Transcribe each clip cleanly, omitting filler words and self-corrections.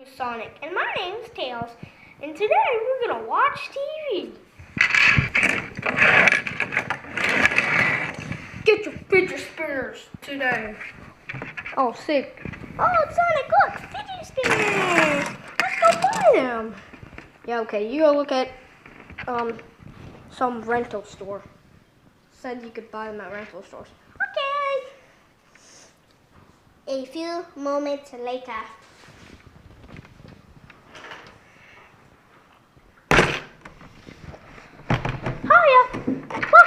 Sonic, and my name's Tails, and today we're gonna watch TV. Get your fidget spinners today. Oh, sick. Oh, Sonic, look, fidget spinners. Let's go buy them. Yeah, okay, you go look at some rental store. Said you could buy them at rental stores. Okay. A few moments later.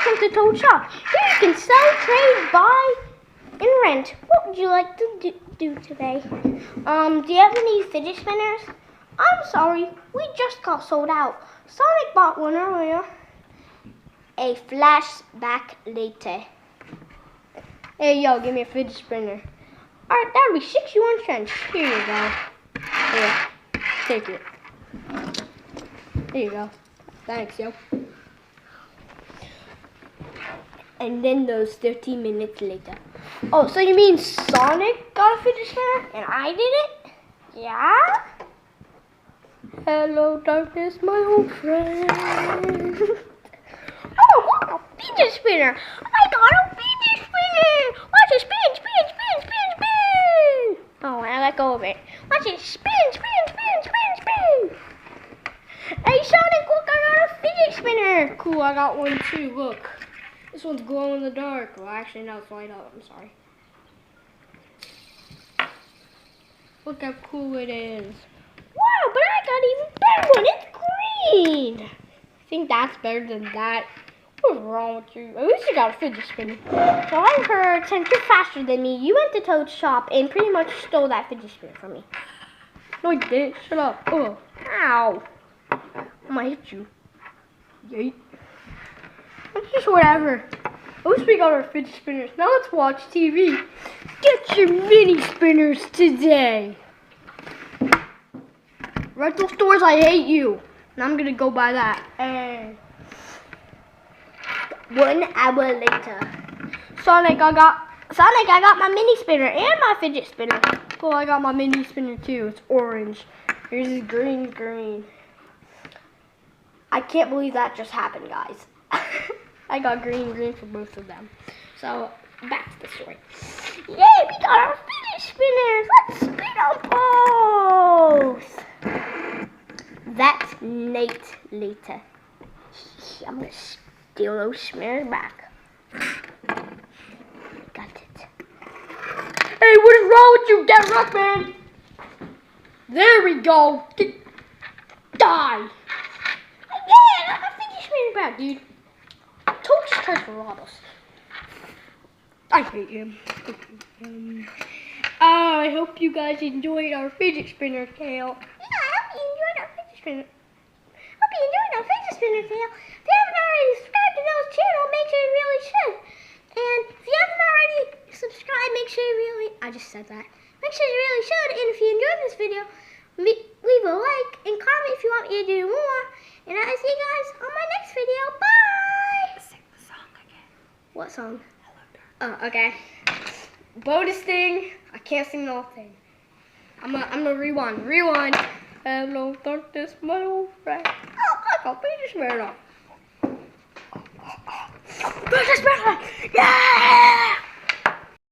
Welcome to Toad Shop. Here you can sell, trade, buy, and rent. What would you like to do today? Do you have any fidget spinners? I'm sorry, we just got sold out. Sonic bought one earlier. A flashback later. Hey, yo, give me a fidget spinner. Alright, that'll be 61 cents. Here you go. Here, take it. Here you go. Thanks, yo. And then those 13 minutes later. Oh, so you mean Sonic got a fidget spinner and I did it? Yeah? Hello, darkness, my old friend. Oh, what a fidget spinner! I got a fidget spinner! Watch it spin, spin, spin, spin, spin! Oh, I let go of it. Watch it spin, spin, spin, spin, spin! Hey, Sonic, look, I got a fidget spinner! Cool, I got one too, look. This one's glow in the dark. Well, actually, no, it's light up. I'm sorry. Look how cool it is. Wow, but I got an even better one. It's green. I think that's better than that. What's wrong with you? At least you got a fidget spinner. So I heard, since you're faster than me, you went to Toad's shop and pretty much stole that fidget spinner from me. No, I didn't. Shut up. Oh, ow. I'm gonna hit you. Yeet. It's just whatever. At least we got our fidget spinners. Now let's watch TV. Get your mini spinners today. Rental stores, I hate you. And I'm gonna go buy that. And 1 hour later. Sonic, I got my mini spinner and my fidget spinner. Oh, I got my mini spinner too. It's orange. Here's this green. I can't believe that just happened, guys. I got green for both of them. So, back to the story. Yay, we got our fidget spinners! Let's spin them both! That's Nate later. I'm gonna steal those spinners back. Got it. Hey, what is wrong with you, Dead Rock Man? There we go. Die! Yeah, I got my fidget spinner back, dude. Toad just tries to rob us. I hate him. I hope you guys enjoyed our fidget spinner tale. Yeah, I hope you enjoyed our fidget spinner. Hope you enjoyed our fidget spinner tale. If you haven't already subscribed to Noah's channel, make sure you really should. And if you haven't already subscribed, make sure you really, I just said that. Make sure you really should. And if you enjoyed this video, leave a like and comment if you want me to do more. And I'll see you guys on my next video. Bye! What song? Oh, okay. Bonus thing. I can't sing the whole thing. I'm gonna rewind. Hello, darkness, my old friend. Oh, I got fidget spinner. Fidget spinner! Yeah!